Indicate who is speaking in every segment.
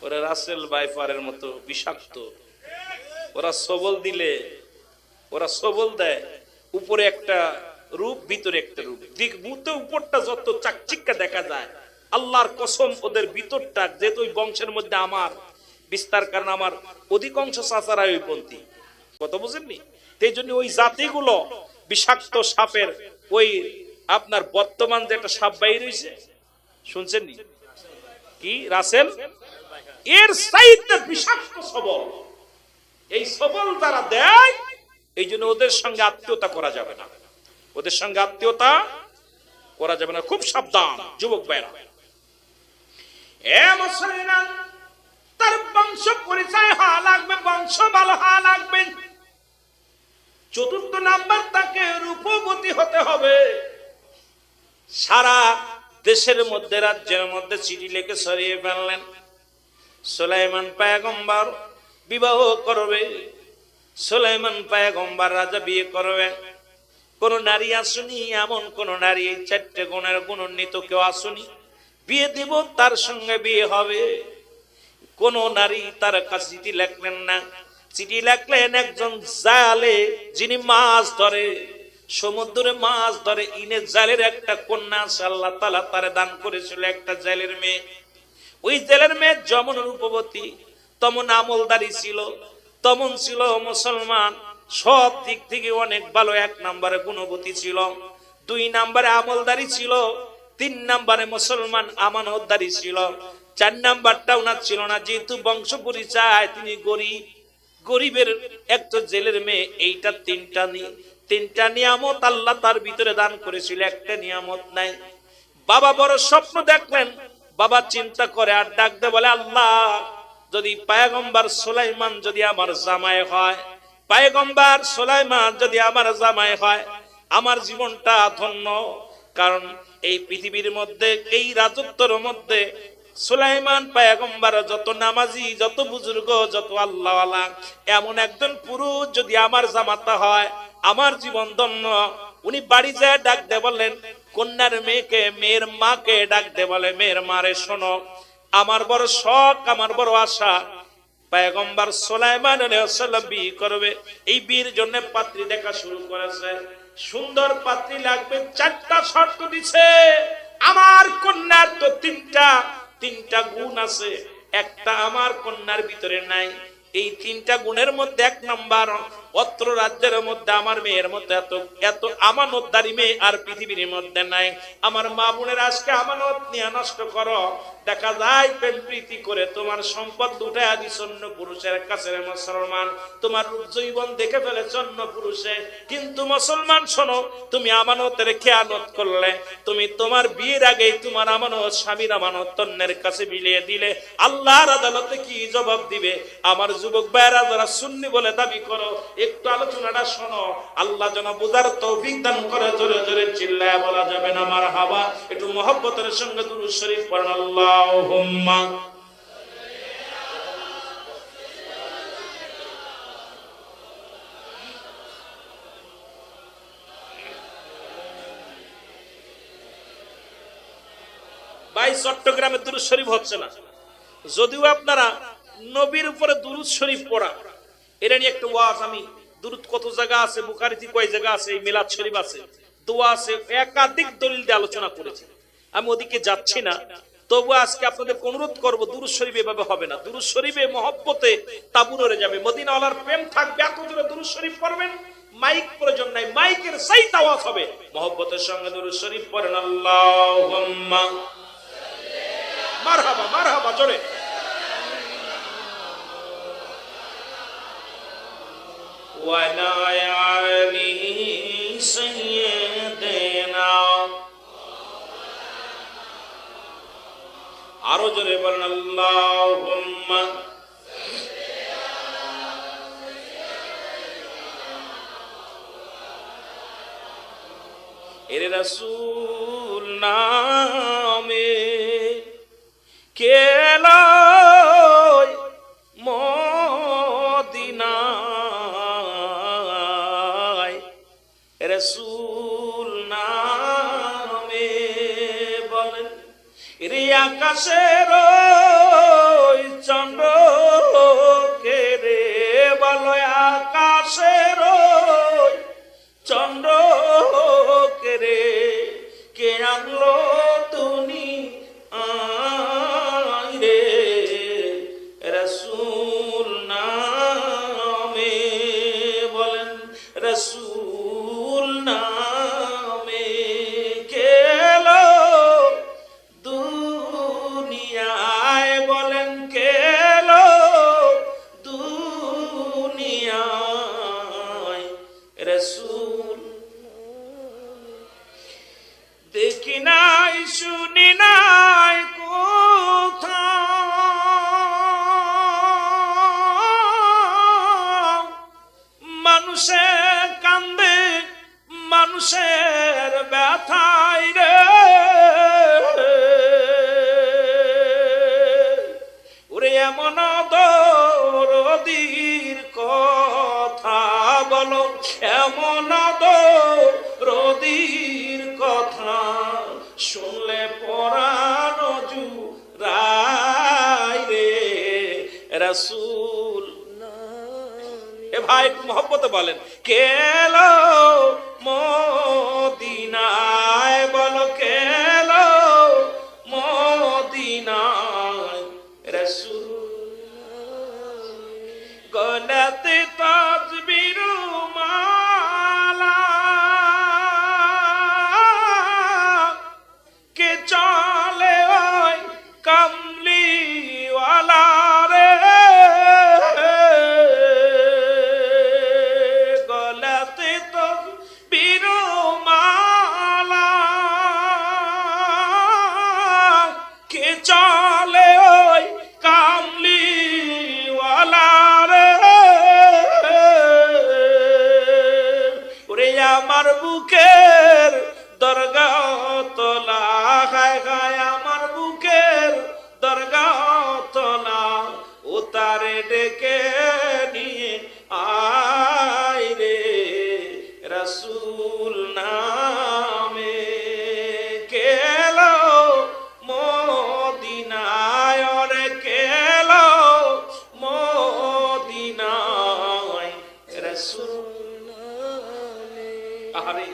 Speaker 1: ওরা রাসেল ভাইপারের মতো বিষাক্ত। ওরা সবল দিলে, ওরা সবল দেয়, উপরে একটা রূপ ভিতরে একটা রূপ। দিক বুতে উপরটা যত চাকচিক্কা দেখা যায়, আল্লাহর কসম ওদের ভিতরটা, যেহেতু ওই বংশের মধ্যে আমার বিস্তার, কারণ আমার অধিকাংশ চাচারা ওই পন্থী, কথা বুঝেননি? এই জন্য ওই জাতিগুলো বিষাক্ত সাপের, ওই আপনার বর্তমান যে একটা সাপ বাইর হয়েছে শুনছেন নি, কি রাসেল, এর চাইতে বিষাক্ত সবল। এই সবল যারা দেয়, এই জন্য ওদের সঙ্গে আত্মীয়তা করা যাবে না, ওদের সঙ্গে আত্মীয়তা করা যাবে না। খুব সাবধান যুবক ভাইরা। এ মুসলমান, তার বংশ পরিচয় হওয়া লাগবে, বংশ ভালো হওয়া লাগবে। চতুর্থ নাম্বার, তাকে রূপবতী হতে হবে। সারা দেশের মধ্যে, রাজ্যের মধ্যে চিঠি লিখে ছড়িয়ে ফেললেন, সুলাইমান পয়গম্বর বিবাহ করবে, সুলাইমান পয়গম্বর রাজা বিয়ে করবে। কোন নারী আসুনি, এমন কোন নারী, এই চারটে গুণের গুণান্বিত কেউ আসুনি, বিয়ে দিব, তার সঙ্গে বিয়ে হবে। কোন নারী তার কাছে চিঠি লেখলেন না। চিঠি লেখলেন একজন জালে, যিনি মাছ ধরে, সমুদ্রে মাছ ধরে, ইনে জালের একটা কন্যা আছে, আল্লাহ তাআলা তারে দান করেছিল, একটা জালের মেয়ে। ওই জেলের মেয়ে যেমন রূপবতী, তেমন আমলদারি ছিল, তেমন ছিল মুসলমান, সব দিক থেকে অনেক ভালো। 1 নম্বরে গুণবতী ছিল, 2 নম্বরে আমলদারি ছিল, 3 নম্বরে মুসলমান আমানতদারি ছিল, 4 নাম্বারটা ওনার ছিল না, যেহেতু বংশ পরিচয় তিনি গরিব, গরিবের একটা জেলের মেয়ে। এইটা তিনটা নিয়ামত আল্লাহ তার ভিতরে দান করেছিল, একটা নিয়ামত নাই। বাবা বড় স্বপ্ন দেখলেন, বাবা চিন্তা করে আর ডাক দে বলে, আল্লাহ যদি পয়গম্বর সুলাইমান যদি আমার জামাই হয়, পয়গম্বর সুলাইমান যদি আমার জামাই হয়, আমার জীবনটা ধন্য। কারণ এই পৃথিবীর মধ্যে, এই রাজত্বের মধ্যে সুলাইমান পয়গম্বর যত নামাজি, যত বুজুর্গ, যত আল্লাহওয়ালা, এমন একজন পুরুষ যদি আমার জামাতা হয়, আমার জীবন ধন্য। উনি বাড়ি যায় ডাক দে বললেন, কন্যার মেয়েকে, মেয়ের মাকে ডাক দে বলে, মেয়ের মারে শোনো, আমার বড় শখ, আমার বড় আশা, পয়গম্বর সুলাইমান আলাইহিস সালাম বিয়ে করবে। এই বিয়ের জন্য পাত্রী দেখা শুরু করেছে। সুন্দর পাত্রী লাগবে, 4টা শর্ত দিছে। আমার কন্যার তো তিনটা গুণ আছে, একটা আমার কন্যার ভিতরে নাই। এই 3টা গুণের মধ্যে 1 নাম্বার, অত্র রাজ্যের মধ্যে আমার মেয়ের মধ্যে এত আমানতদারি মেয়ে আর পৃথিবীর মধ্যে নাই। আমার মা বোনের আজকে আমানত নিয়ে নষ্ট করো, দেখা যায় প্রেম প্রীতি করে তোমার সম্পদ লুটায়া দিছ অন্য পুরুষের কাছে। মুসলমান, তোমার রূপ যৌবন দেখে ফেলেছ অন্য পুরুষে, কিন্তু মুসলমান শোনো, তুমি আমানতের খেয়ানত করলে, তুমি তোমার বিয়ের আগেই তোমার আমানত, স্বামীর আমানত অন্যের কাছে বিলিয়ে দিলে, আল্লাহর আদালতে কি জবাব দিবে? আমার যুবক ভাইরা যারা সুন্নি বলে দাবি করো, একটু আলোচনাটা শোনো, আল্লাহ যেন বুঝার তৌফিক দান করে। জোরে জোরে চিল্লায়া বলা যাবে না মারহাবা? একটু মহব্বতের সঙ্গে দুরূদ শরীফ পড়েন, আল্লাহুম্মা। ভাই, চট্টগ্রামে দুরূদ শরীফ হচ্ছে না, যদিও আপনারা নবীর উপরে দুরূদ শরীফ পড়া, এটা নিয়ে একটা ওয়াজ, আমি দুরূদ কত জায়গা আছে, বুখারীতে কয় জায়গা আছে, এই মিলাদ শরীফ আছে, দোয়া আছে, একাধিক দলিল দিয়ে আলোচনা করেছি। আমি ওদিকে যাচ্ছি না, তবু আজকে আপনাদের অনুরোধ করব, দুরূদ শরীফ এভাবে হবে না। দুরূদ শরীফে মহব্বতে তাবু নড়ে যাবে, মদিনাওয়ালার প্রেম থাকবে, এত জোরে দুরূদ শরীফ পড়বেন, মাইক প্রয়োজন নাই, মাইকের চাইতে আওয়াজ হবে। মহব্বতের সঙ্গে দুরূদ শরীফ পড়েন, আল্লাহুম্মা মারহাবা, মারহাবা, জোরে। وعلى آل سيدنا, আরো জোরে বলেন, আল্লাহুম্মা। এরে রাসূল নামে কেলা মদিনায়, রাসূল নামে বলেন, রে আকাশের চন্দ্রকে রে কে আনলো তুমি আয় রে রাসূল নামে বলেন রাসূল নামে কেলো দুনিয়ায় বলেন কেলো দুনিয়ায় রাসূল দেখি নাই শুনি নাই কোথাও মানুষের কান্দে মানুষের ব্যথায় রে ওরে এমন দরদীর কথা বলো এমন দরদীর কথা শুনলে পরাণ জুড়ায় রে রাসূল এ ভাই একটু মহব্বতে বলেন কেলো মদিনায় বলো কেলো মদিনায় রাসূল গলাতে তাজবির মালা কে চলে ওই কামলিওয়ালা রে গলাতে তাজবির মালা কে চলে ওই কামলিওয়ালা রে ওরে আমার বুকের দরগা তোলা হায় হায় আমার বুকের দরগা তোলা ও তারে ডেকে নিয়ে আয় রে রাসূল নামে কেলো মদিনায় রে কেলো মদিনায় রাসূল আহারে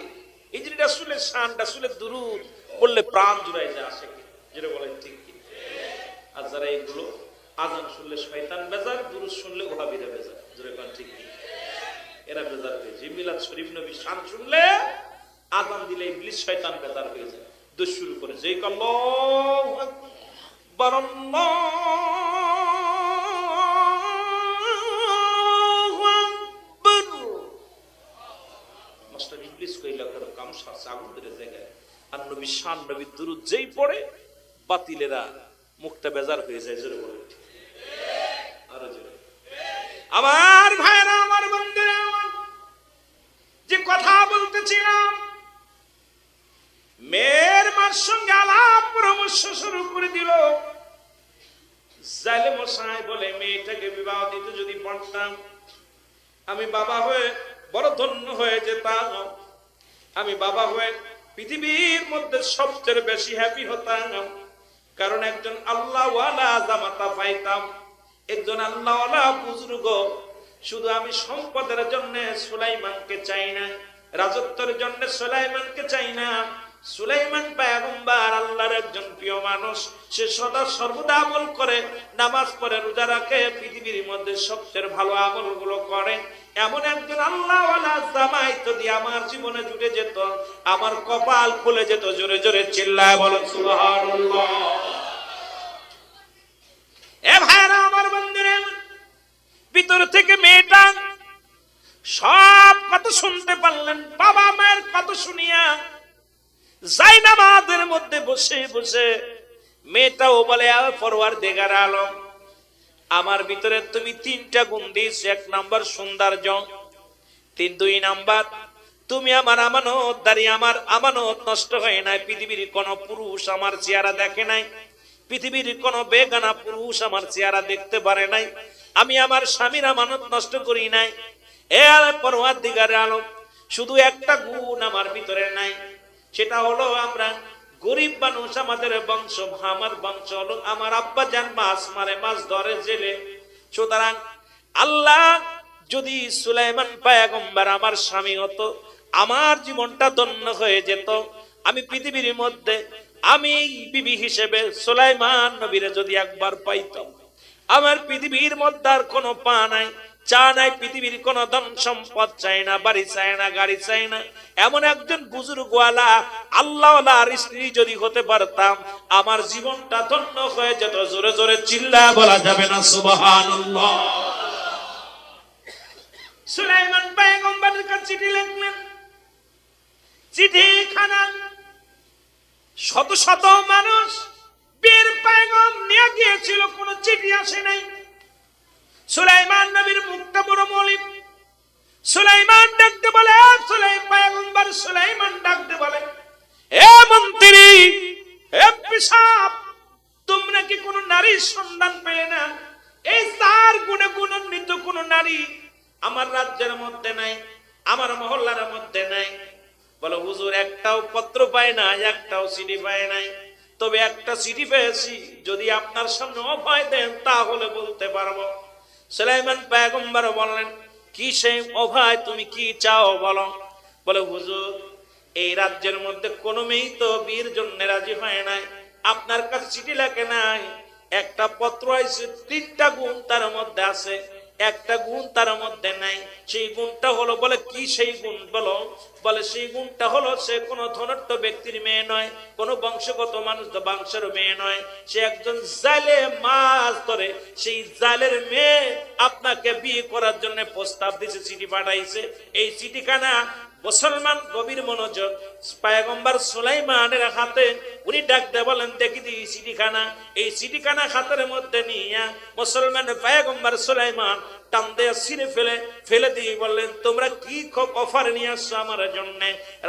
Speaker 1: এই যে রাসূলের শান রাসূলের দুরূদ বললে প্রাণ জুড়ায় যায় আসে যেটা বলেন ঠিক কি আর যারা এইগুলো আজান শুনলে শয়তান বেজার দুরূদ শুনলে ওহাবীরা বেজার যেটা কোন ঠিক কি এরা বেজার হয়ে যায় মিলাদ শরীফ নবী শান শুনলে আজান দিলে ইবলিস শয়তান বেজার হয়ে যায় দুষ শুরু করে যেই আল্লাহু আকবার আল্লাহু আকবার মাস্টার ইবলিস কইলা করে কামসা আগুন ধরে জায়গায় আর নবী শান নবী দুরূদ যেই পড়ে বাতিলেরা মুখটা বেজার হয়ে যায় জোরে বলে আরো জোরে আমার ভাইরা আমার বন্ধুরা আমার যে কথা বলতেছিলাম মেয়ের মার সঙ্গে আলাপ পরামর্শ শুরু করে দিল জালেম মশাই বলে মেয়েটাকে বিবাহ দিতে যদি পারতাম আমি বাবা হয়ে বড় ধন্য হয়ে যেতাম আমি বাবা হয়ে পৃথিবীর মধ্যে সবচেয়ে বেশি হ্যাপি হতাম কারণ একজন আল্লাহওয়ালা জামাতা পাইতাম একজন আল্লাহওয়ালা বুজুর্গ শুধু আমি সম্পদের জন্য সুলাইমানকে চাই না রাজত্বের জন্য সুলাইমানকে চাই না সুলাইমান পয়গম্বর আল্লাহর একজন প্রিয় মানুষ সে সদা সর্বদা আমল করে নামাজ পড়ে রোজা রাখে পৃথিবীর মধ্যে সবচেয়ে ভালো আমলগুলো করে এমন একজন আল্লাহওয়ালা জামাই যদি আমার জীবনে জুড়ে যেত আমার কপাল খুলে যেত জোরে জোরে চিল্লায় বলেন সুবহানাল্লাহ এ ভাইরা আমার বন্ধুরা ভিতর থেকে মেয়েটা সব কথা শুনতে পারলেন বাবা মায়ের কথা শুনিয়া জায়নামাজের মধ্যে বসে বসে মেয়েটাও বলে পরওয়ারদিগার আলম আমার ভিতরে তুমি তিনটা গুণ দিয়েছো এক নাম্বার সৌন্দর্য দুই নাম্বার তুমি আমার আমানতদারি আমার আমানত নষ্ট হয় নাই পৃথিবীর কোন পুরুষ আমার চেহারা দেখে নাই পৃথিবীর কোন বেগানা পুরুষ আমার চেহারা দেখতে পারে নাই আমি আমার স্বামীর আমানত নষ্ট করি নাই এ পরওয়ারদিগার আলম শুধু একটা গুণ আমার ভিতরে নাই সেটা হলো আমরা গরিব মানুষ আমাদের বংশ আমার বংশ হলো আমার আব্বা জান মাছ মারে মাছ ধরে জেলে সুতরাং আল্লাহ যদি সুলাইমান পয়গম্বর আমার স্বামী হতো আমার জীবনটা ধন্য হয়ে যেত, আমি পৃথিবীর মধ্যে আমি বিবি হিসেবে সুলাইমান নবীরে যদি একবার পাইতাম। আমার পৃথিবীর মধ্যে আর কোনো পা নাই, চা নাই, পৃথিবীর কোন ধন সম্পদ চাই না, বাড়ি চাই না, গাড়ি চাই না, এমন একজন বুজুর্গওয়ালা আল্লাহওয়ালার স্ত্রী যদি হতে পারতাম, আমার জীবনটা ধন্য হয়ে যেত। জোরে জোরে চিল্লা বলা যাবে না সুবহানাল্লাহ। সুলাইমান পয়গম্বরের কাছে চিঠি লিখলেন। চিঠিখানা শত শত মানুষ বীর পয়গম নিয়ে গিয়েছিল, কোন চিঠি আসে নাই। সুলাইমান নবীর মুখটা বড় মলিন। সুলাইমান ডাকতে বলে, সুলাইমান পয়গম্বর সুলাইমান ডাকতে বলে, এ মন্ত্রী, হে পিসাব, তোমরা কি কোন নারীর সন্ধান পেলে না? এই চার গুণে গুণান্বিত কোন নারী আমার রাজ্যের মধ্যে নাই, আমার মহল্লার মধ্যে নাই। বলে, হুজুর, একটাও পত্র পায় না, একটাও চিঠি পায় নাই, তবে একটা চিঠি পেয়েছি, যদি আপনার সামনে অভয় দেন তাহলে বলতে পারবো। সুলাইমান পয়গম্বর বললেন, কি সেই অভয়, তুমি কি চাও বলো। বলে, হুজুর, এই রাজ্যের মধ্যে কোন মেয়ে তো বিয়ের জন্য রাজি হয় নাই, আপনার কাছে চিঠি লেখে নাই, একটা পত্র আছে, 3টা গুণ তার মধ্যে আছে, একটা গুণ তার মধ্যে নাই। সেই গুণটা হলো, বলে কি সেই গুণ বলো। বলে, সেই গুণটা হলো সে কোনো ধনাঢ্য ব্যক্তির মেয়ে নয়, কোনো বংশগত মানুষ বংশের মেয়ে নয়, সে একজন জালে মাছ ধরে, সেই জালের মেয়ে আপনাকে বিয়ে করার জন্য প্রস্তাব দিয়েছে, চিঠি পাঠাইছে। এই চিঠিখানা মুসলমান গভীর মনোযোগ পয়গম্বর সুলাইমানের হাতে, উনি ডাক দিয়ে বলেন, দেখি দিই চিঠিখানা। এই চিঠিখানা হাতের মধ্যে নিয়ে মুসলমান পয়গম্বর সুলাইমান টান দিয়ে ছিঁড়ে ফেলে দিয়ে বললেন, তোমরা কি অফার নিয়ে আসছো আমার জন্য?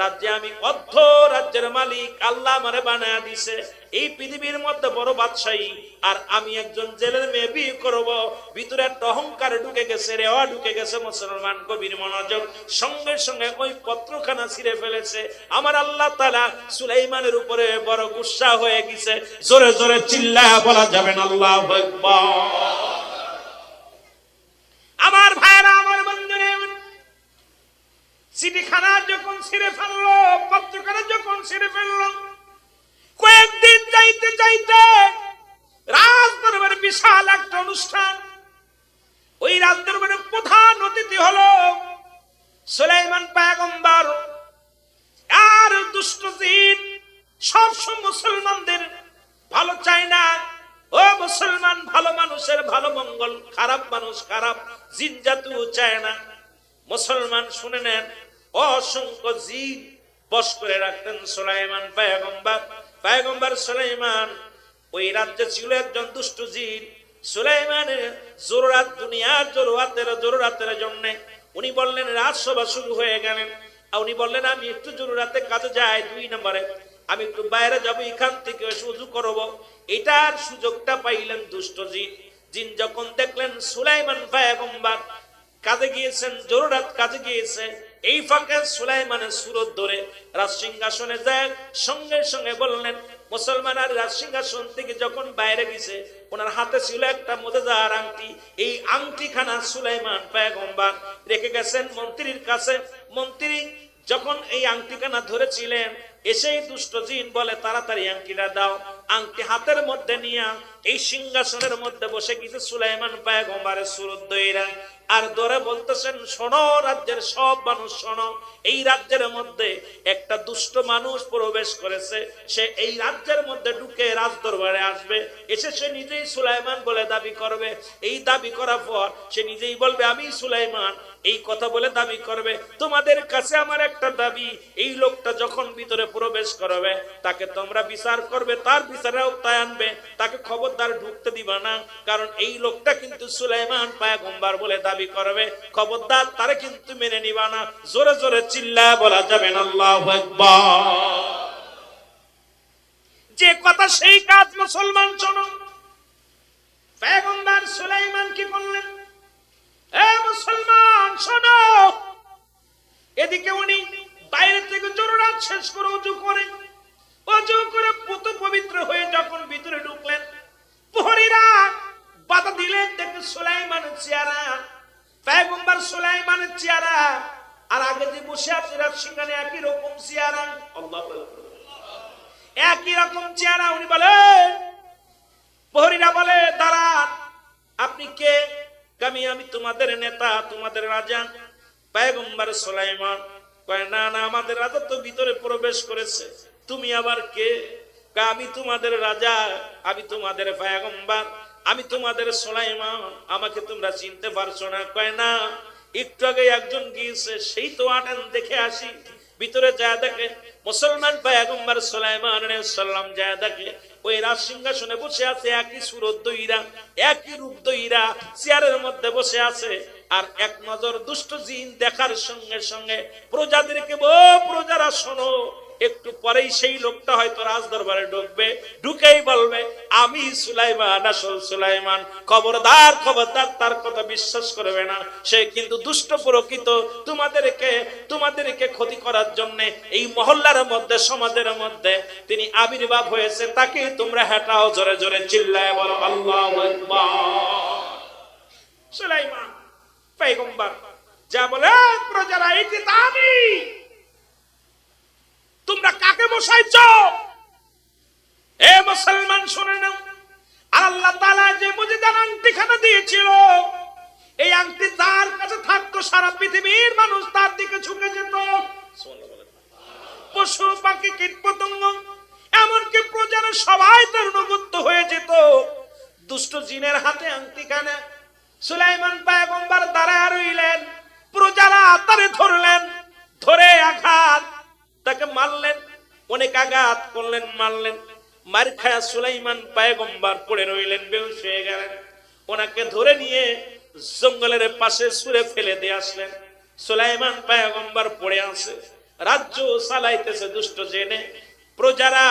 Speaker 1: রাজ্যে আমি অর্ধ রাজ্যের মালিক, আল্লাহ আমারে বানায়া দিছে, এই পৃথিবীর মধ্যে বড় বাদশাহী, আর আমি একজন জেলের মেয়ে বিয়ে করবো। ভিতরে একটা অহংকার ঢুকে গেছে, রেওয়া ঢুকে গেছে। মুসলমান গভীর মনোযোগ, সঙ্গে সঙ্গে ওই পত্রখানা ছিঁড়ে ফেলেছে। আমার আল্লাহ তাআলা সুলাইমানের উপরে বড় গুসা হয়ে গেছে। জোরে জোরে চিল্লায়া বলা যাবে না আল্লাহু আকবার। আমার ভাইরা, আমার বন্ধুরা, চিঠিখানা যখন ছিঁড়ে ফেললো, পত্রখানা যখন ছিঁড়ে ফেললো, কয়েকদিন যাইতে যাইতে রাজদরবারে বিশাল একটা অনুষ্ঠান। ওই রাজদরবারে প্রধান অতিথি হলো সুলাইমান পয়গম্বর। আর দুষ্ট জিন সবসময় মুসলমানদের ভালো চায় না। ও মুসলমান, ভালো মানুষের ভালো মঙ্গল, খারাপ মানুষ খারাপ, জিন জাতু চায় না। মুসলমান শুনে নেন, অসংখ্য জিন বশ করে রাখতেন সুলাইমান পয়গম্বর। পয়গম্বর সুলাইমান, ওই রাজ্যে ছিল একজন দুষ্ট জিন। সুলাইমানের জরুরাত, দুনিয়ার জরুরাতের জন্য উনি বললেন, রাজসভা শুরু হয়ে গেলেন। উনি বললেন, আমি একটু জরুরাতে কাজে যাই, 2 নম্বরে আমি একটু বাইরে যাবো, এখান থেকে সুযোগ করবো। এটার সুযোগটা পাইলেন দুষ্ট জিন। যখন দেখলেন সুলাইমান পয়গম্বর কাজে গিয়েছেন, জরুরাত কাজে গিয়েছে, এই ফাঁকে সুলাইমানের সুরত ধরে রাজ সিংহাসনে যায়, সঙ্গে সঙ্গে বললেন, মুসলমান আর রাজ সিংহাসন থেকে যখন বাইরে গেছে, ওনার হাতে ছিল একটা মুজেজার আংটি। এই আংটিখানা সুলাইমান পয়গম্বর রেখে গেছেন মন্ত্রীর কাছে। মন্ত্রী যখন এই আংটিখানা ধরেছিলেন, এসেই দুষ্ট জিন বলে, তাড়াতাড়ি আংটিটা দাও। আংটি হাতের মধ্যে নিয়ে এই সিংহাসনের মধ্যে বসে গেছে সুলাইমান পয়গম্বরের সুরত দইরা, আর ধরে বলতেছেন, শোনো রাজ্যের সব মানুষ শোনো, এই রাজ্যের মধ্যে একটা দুষ্ট মানুষ প্রবেশ করেছে। সে এই রাজ্যের মধ্যে ঢুকে রাজ দরবারে আসবে, এসে সে নিজেই সুলাইমান বলে দাবি করবে। এই দাবি করার পর সে নিজেই বলবে, আমি সুলাইমান, এই কথা বলে দাবি করবে। তোমাদের কাছে আমার একটা দাবি, এই লোকটা যখন ভিতরে প্রবেশ করবে, তাকে তোমরা বিচার করবে, তার বিচারে আওতায় আনবে, তাকে খবরদার ঢুকতে দিবা না, কারণ এই লোকটা কিন্তু সুলাইমান পয়গম্বর বলে দাবি করবে, খবরদার তারে কিন্তু মেনে নিবা না। জোরে জোরে চিল্লায়া বলা যাবে না আল্লাহু আকবার। যে কথা সেই কাজ, মুসলমান শোনো। পয়গম্বর সুলাইমান কি করলেন? এ মুসলমান শোনো, এদিকে উনি বাইরে থেকে জরুরাত শেষ করে অজু করে পুত পবিত্র হয়ে যখন ভিতরে ঢুকলেন, প্রহরীরা বাধা দিলেন। দেখে সুলাইমানের চেহারা, পয়গম্বর সুলাইমানের চেহারা আর আগে যে বসে আছে সেখানে একই রকম চেহারা, আল্লাহু আকবার, একই রকম চেহারা। উনি বলে, প্রহরীরা বলে দাঁড়ান, আপনি কে? আমি তোমাদের নেতা, তোমাদের রাজা পয়গম্বর সুলাইমান। কয় না না, আমাদের রাজা তো ভিতরে প্রবেশ করেছে, তুমি আবার কে? আমি তোমাদের রাজা, আমি তোমাদের পয়গম্বর, আমি তোমাদের সুলাইমান, আমাকে তোমরা চিনতে পারছো না? কয় না, একটু আগে একজন গিয়েছে, সেই তো আটেন, দেখে আসি। ভিতরে যা দেখে মুসলমান পয়গম্বর সুলাইমান আলাইহিস সালাম, যা দেখে ওই রাজ সিংহাসনে বসে আছে একই সুরত দইরা, একই রূপ দইরা চেয়ারের মধ্যে বসে আছে। আর এক নজর দুষ্ট জিন দেখার সঙ্গে সঙ্গে প্রজাদেরকে, প্রজারা শোনো, একটু পরেই সেই লোকটা হয়তো রাজ দরবারে ঢুকবে, ঢুকেই বলবে আমি সুলাইমান, আসল সুলাইমান। খবরদার খবরদার, তার কথা বিশ্বাস করবে না, সে কিন্তু দুষ্ট প্রকৃত। তোমাদেরকে ক্ষতি করার জন্য এই মহল্লার মধ্যে, সমাজের মধ্যে তিনি আবির্ভাব হয়েছে, তাকে তোমরা হেঁটাও, জোরে জোরে চিল্লায় বলো আল্লাহু আকবার। সুলাইমান পয়গম্বর যা বলে, প্রজারা এটি আমি, তোমরা কাকে বসাইছ? এ মুসলমান শুনে নাও, আল্লাহ তাআলা যে মুজিদার আংটিখানা দিয়েছিল, এই আংটি তার কাছে থাকতো, সারা পৃথিবীর মানুষ তার দিকে ঝুঁকে যেত। পশু পাখি কীট পতঙ্গ, এমনকি প্রজারা সবাই তার অনুগত হয়ে যেত। দুষ্ট জিনের হাতে আংটিখানা, সুলাইমান পয়গম্বর দাঁড়ায় রইলেন, প্রজারা তারে ধরলেন, ধরে আঘাত, তাকে মারলেন, অনেক আঘাত করলেন, মারলেন। মার খায়া সুলাইমান পয়গম্বর পড়ে রইলেন, বেহুশ হয়ে গেলেন। ওনাকে ধরে নিয়ে জঙ্গলের পাশে ছুঁড়ে ফেলে দিয়ে আসলেন। সুলাইমান পয়গম্বর পড়ে আছে, রাজ্য চালাইতেছে দুষ্ট জেনে। প্রজারা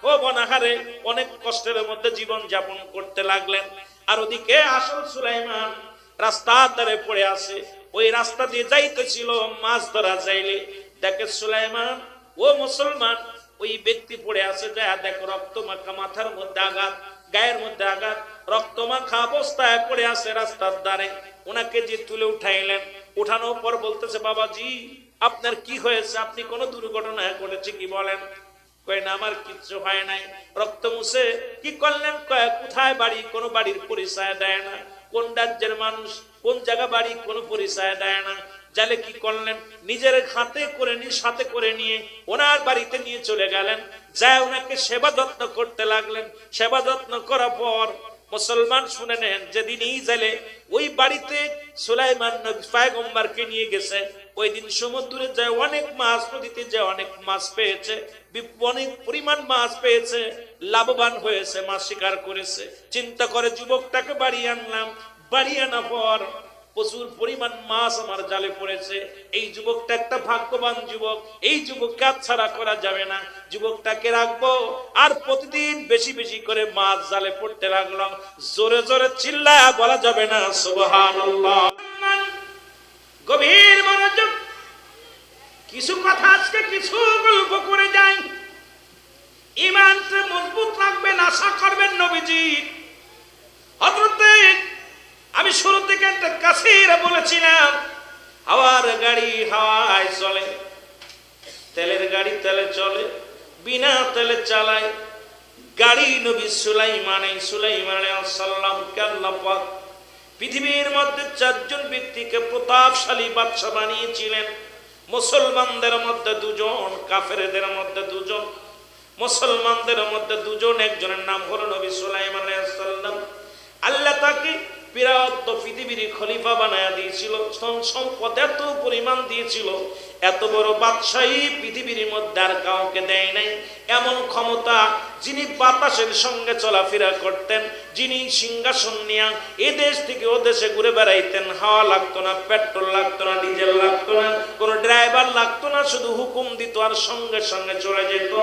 Speaker 1: ও বনাহারে অনেক কষ্টের মধ্যে জীবন যাপন করতে লাগলেন। আর ওদিকে আসল সুলাইমান রাস্তার ধারে পড়ে আছে। ওই রাস্তা দিয়ে যাইতেছিল, মাছ ধরা যাইলে দেখে সুলাইমান, ও মুসলমান, ওই ব্যক্তি পড়ে আছে, যা দেখো রক্ত মাখা, মাথার মধ্যে আঘাত, গায়ের মধ্যে আঘাত, রক্ত মাখা অবস্থায় পড়ে আছে রাস্তার ধারে। ওনাকে যে তুলে উঠাইলেন, উঠানোর পর বলতেছে, বাবাজি আপনার কি হয়েছে? আপনি কোন দুর্ঘটনা ঘটেছে কি বলেন? কয় না, আমার কিচ্ছু হয় নাই। রক্ত মুছে কি করলেন? কয় কোথায় বাড়ি? কোন বাড়ির পরিচয় দেয় না। কোন রাজ্যের মানুষ, কোন জায়গা বাড়ি, কোন পরিচয় দেয় না। জালে কি করলেন? নিজের হাতে করে নিয়ে, সাথে করে নিয়ে ওনার বাড়িতে নিয়ে চলে গেলেন। যায় ওনাকে সেবা যত্ন করতে লাগলেন। সেবা যত্ন করার পর মুসলমান শুনে নেন, যেদিন এই জালে ওই বাড়িতে সুলাইমান নবী পয়গম্বরকে নিয়ে গেছে, ওই দিন সমুদ্রে যায় অনেক মাছ, নদীতে যায় অনেক মাছ পেয়েছে, অনেক পরিমাণ মাছ পেয়েছে, লাভবান হয়েছে, মাছ শিকার করেছে। চিন্তা করে যুবকটাকে বাড়ি আনলাম, বাড়ি আনার পর প্রচুর পরিমাণ মাছ আমার জালে পড়েছে। এই যুবকটা একটা ভাগ্যবান যুবক, এই যুবককে হাতছাড়া করা যাবে না, যুবকটাকে রাখবো। আর প্রতিদিন বেশি বেশি করে মাছ জালে পড়তে লাগলো। জোরে জোরে চিল্লায়া বলা যাবে না সুবহানাল্লাহ। গভীর মনোযোগ, কিছু কথা আজকে কিছু গল্প করে যাই। ঈমানকে মজবুত রাখবেন, আশা করবেন নবীজি। হযরতে আমি শুরু থেকে একটা কাসিরা বলেছিলাম, হাওয়ার গাড়ি হাওয়ায় চলে, তেলের গাড়ি তেলে চলে, বিনা তেলে চালায় গাড়ি নবী সুলাইমান আলাইহিস সালামকে আল্লাহ পাক পৃথিবীর মধ্যে 4 জন ব্যক্তিকে প্রতাপশালী বাদশা বানিয়েছিলেন। মুসলমানদের মধ্যে 2 জন, কাফেরদের মধ্যে 2 জন। মুসলমানদের মধ্যে 2 জন, একজনের নাম হলো নবী সুলাইমান আলাইহিস সালাম। আল্লাহ তাকে বিরাট পৃথিবীর খলিফা বানায়া দিয়েছিল, সম্পদ এত পরিমাণ দিয়েছিল, এত বড় বাদশাহী পৃথিবীর মধ্যে আর কাউকে দেয় নাই। এমন ক্ষমতা, যিনি বাতাসের সঙ্গে চলাফেরা করতেন, যিনি সিংহাসন নিয়ে এ দেশ থেকে ও দেশে ঘুরে বেড়াইতেন। হাওয়া লাগতো না, পেট্রোল লাগতো না, ডিজেল লাগতো না, কোন ড্রাইভার লাগতো না, শুধু হুকুম দিত আর সঙ্গে সঙ্গে চলে যেত।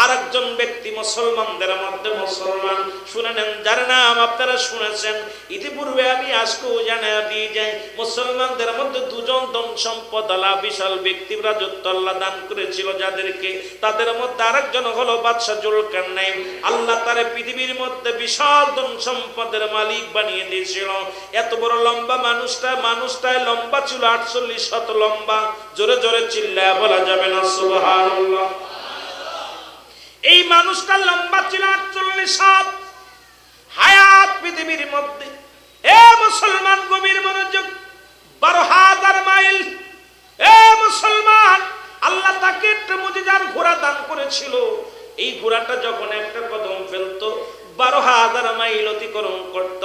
Speaker 1: আর একজন ব্যক্তি মুসলমানদের মধ্যে, মুসলমান শুনে নেন, যার নাম আপনারা শুনেছেন ইতিপূর্বে, আমি আজকেও জানিয়ে দিয়ে যাই। মুসলমানদের মধ্যে 2 জন ধন সম্পদ আলা বিশাল ব্যক্তি, রাজত্ব আল্লাহ দান করেছিল যাদেরকে, তাদের মধ্যে আরেকজন হলো বাদশা জুলকারনাইন। আল্লাহ তারে পৃথিবীর মধ্যে বিশাল ধন সম্পদের মালিক বানিয়ে দিয়েছিল। এত বড় লম্বা মানুষটায় লম্বা ছিল 48 শত লম্বা। জোরে জোরে চিল্লায় বলা যাবে না সুবহানাল্লাহ। এই মানুষটা লম্বা ছিল 48 হাত। হায়াত পৃথিবীর মধ্যে, এ মুসলমান গভীর মনোযোগ, 12,000 মাইল। এ মুসলমান, আল্লাহ তাকে একটা মুজিজার ঘোড়া দান করেছিল। এই ঘোড়াটা যখন একটা কদম ফেলতো 12,000 মাইল অতিক্রম করত।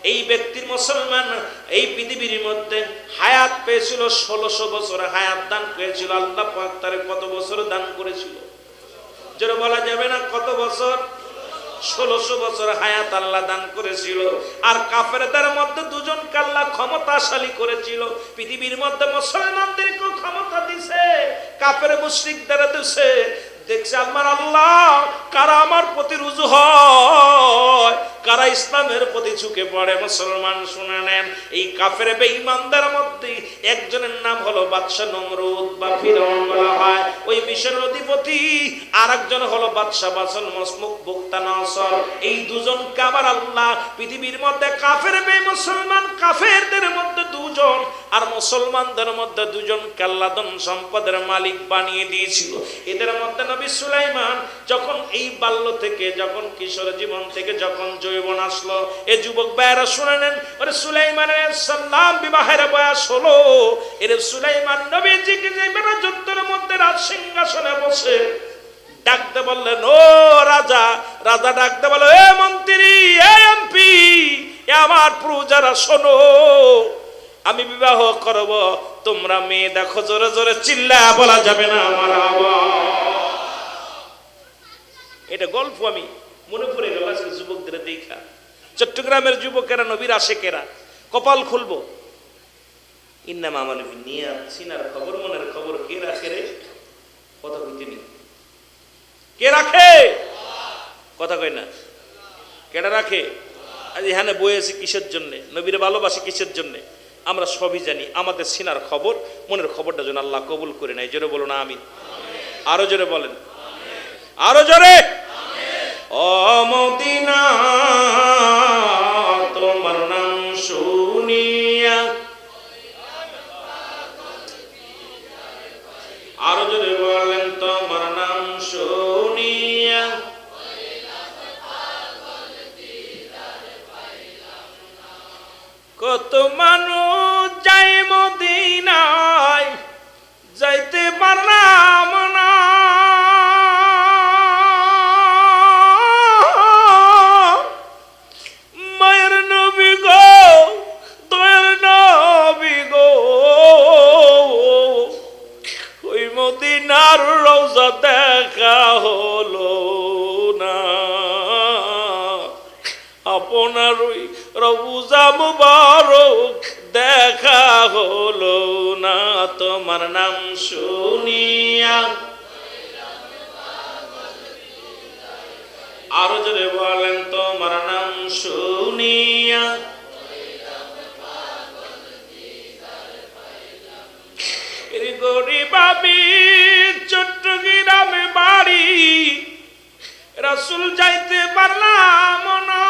Speaker 1: এই ব্যক্তির মুসলমান এই পৃথিবীর মধ্যে হায়াত পেয়েছিল 1600 বছর হায়াত দান পেয়েছিল। আল্লাহ পাক তারে কত বছর দান করেছিল? যেটা বলা যাবে না কত বছর? 1600 বছর হায়াত আল্লাহ দান করেছিল। আর কাফেরদের মধ্যে দুজনকে আল্লাহ ক্ষমতাশালী করেছিল। পৃথিবীর মধ্যে মুসলমানদেরকে ক্ষমতা দিছে, কাফের মুশরিকদের দিছে। দেখছে আমার আল্লাহ কারা আমার প্রতি রুজু হয়, কারা ইসলামের প্রতি ঝুঁকে পড়ে। মুসলমান শুনে নেন, এই কাফের বেঈমানদের মধ্যে একজনের নাম হলো বাদশা নমরুদ বা ফিরআউন বলা হয়, ওই মিশরের অধিপতি। আর একজন হলো বাদশা বাসল মসমুক বুক্তানাসর। এই দুজনকে আবার আল্লাহ পৃথিবীর মধ্যে কাফের মুসলমান কাফেরদের মধ্যে দুজন আর মুসলমানদের মধ্যে দুজনকে আল্লাহ ধন সম্পদের মালিক বানিয়ে দিয়েছিল। এদের মধ্যে নবী সুলাইমান যখন এই বাল্য থেকে, যখন কিশোর জীবন থেকে যখন যৌবন আসলো, এ যুবক ভাইরা শুনে নেন, ওরে সুলাইমানের সালাম বিবাহের বয়স হলো। এর সুলাইমান নবীজিকে যে যুদ্ধের মধ্যে রাজ সিংহাসনে বসে ডাকতে বললেন, ও রাজা। রাজা ডাকতে বলল, এ মন্ত্রী, এ এমপি, এ আমার প্রজারা শোনো, আমি বিবাহ করব, তোমরা মেয়ে দেখো। জোরে জোরে চিল্লা বলা যাবে না আমার আওয়াজ। এটা গল্প আমি মনে পড়ে গেল আজকে যুবকদের দেখা। চট্টগ্রামের যুবকেরা নবীর আশেকেরা কপাল খুলবো। ইন্নামা আমাল বিনিয়াত, সিনার খবর মনের খবর কে রাখে রে? কথা কইতে নি, কে রাখে? কথা কই না, কেডা রাখে? আজ এখানে বয়েছি কিসের জন্য? নবীর ভালোবাসি কিসের জন্য? আমরা সবই জানি। আমাদের সিনার খবর মনের খবরটা যেন আল্লাহ কবুল করে নেয়। জোরে বলো না আমিন। আরো জোরে বলেন, আরো জোরে। ও মদিনা তোমার নাম শুনিয়া, আরো জোরে বলেন, তোমার নাম শুনিয়া কত মানুষ যায় মদিনায়, যাইতে পারলাম না। মায়ের নবী গো, দয়ার নবী গো, ওই মদিনার রওজা দেখা হলো না। আপনার ওই রওজা মুবারক দেখা হলো না। তোমার নাম শুনিয়া, আরো জোরে বলেন, তোমার নাম শুনিয়া গরিব আমি চট্টগ্রামে বাড়ি, রাসূল যাইতে পারলাম না।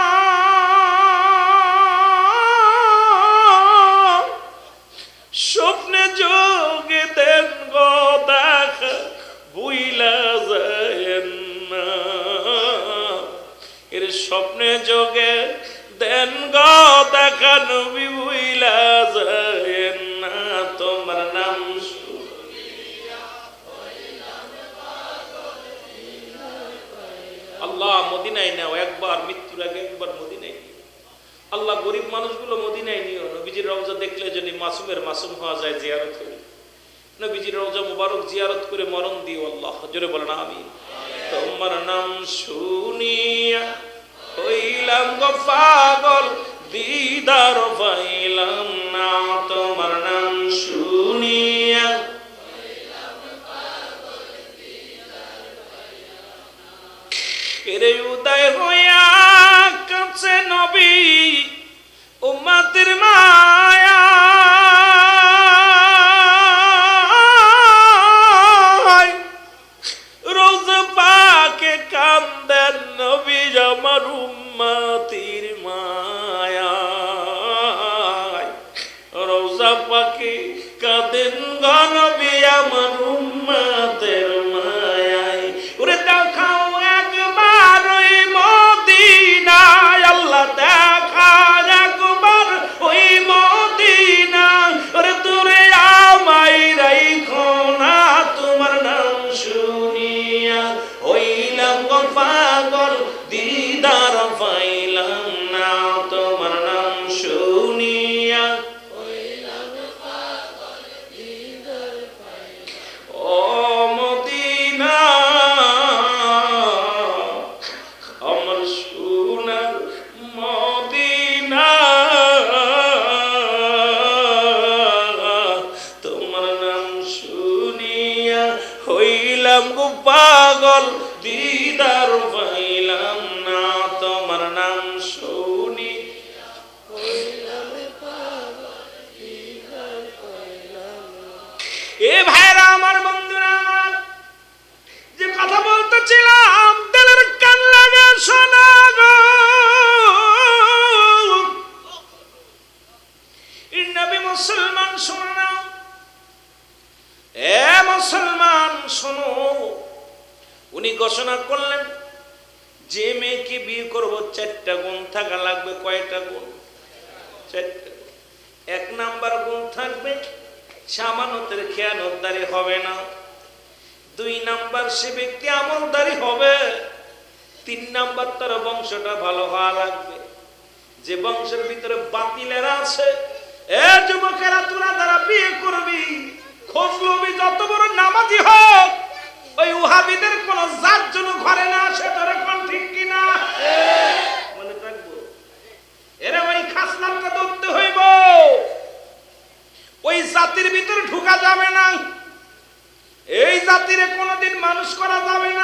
Speaker 1: স্বপ্নে যোগে দেন গো দেখা, বুইলা যায় না। এর স্বপ্নে যোগে দেন গো দেখা, নবী বুইলা যায় না। তোমার নাম আল্লাহ মদিনায় নাও একবার, মৃত্যুর আগে একবার মদিনায় নিও। আল্লাহ গরিব মানুষগুলো মদিনায় নিও। নবীজির রওজা দেখলে যদি মাসুমের মাসুম হওয়া যায়, জিয়ারত করি। নবীজির রওজা মুবারক জিয়ারত করে মরণ দিও আল্লাহ। জোরে বলেন আমিন। তোমার নাম শুনিয়া হইলাম গো পাগল, দিদার পাইলাম না। তোমার নাম শুনিয়া এরে উদয় হইয়া কাছে নবী উম্মতের মায়া, রোজা পাকে কান্দেন নবী আমার উম্মতির মা। গনবী আমার উম্মতের মায়ায় ওরে দেখাও একবার ওই মদিনায় আল্লাহ দেখা একবার ওই মদিনা ওরে দূরে আমায় রাইখো না তোমার নাম শুনিয়া হইলাম গো পাগল দিদার পাইলাম না তোমার নাম শুনিয়া ও মদিনা আমার সোনার মদিনা তোমার নাম শুনিয়া হইলাম গো পাগল দিদার পাইলাম না তোমার নাম শুনি এ ভাইরা আমার বন্ধুরা আমার যে কথা বলতেছিলাম দিলের কান লাগা শোনা গো নবী মুসলমান শোনো না এ মুসলমান শোনো উনি ঘোষণা করলেন যে মেয়েকে বিয়ে করবো 4টা গুণ থাকা লাগবে কয়টা গুণ 4টা এক নাম্বার গুণ থাকবে সামান্যতের খেয়ানতদারি হবে না 2 নাম্বার সে ব্যক্তি আমলদারি হবে 3 নাম্বার তার বংশটা ভালো হওয়া লাগবে যে বংশের ভিতরে বাতিলেরা আছে এ যুবকেরা তোরা যারা বিয়ে করবি খোঁজ লবি যত বড় নামাজি হোক ওই ওহাবিদের কোন জাত যেন ঘরে না আসে তোরে কোন ঠিক কিনা মনে রাখবো এরা ওই খাসলামটা ধরতে হইব ওই জাতির ভিতরে ঢোকা যাবে না এই জাতিরে কোনোদিন মানুষ করা যাবে না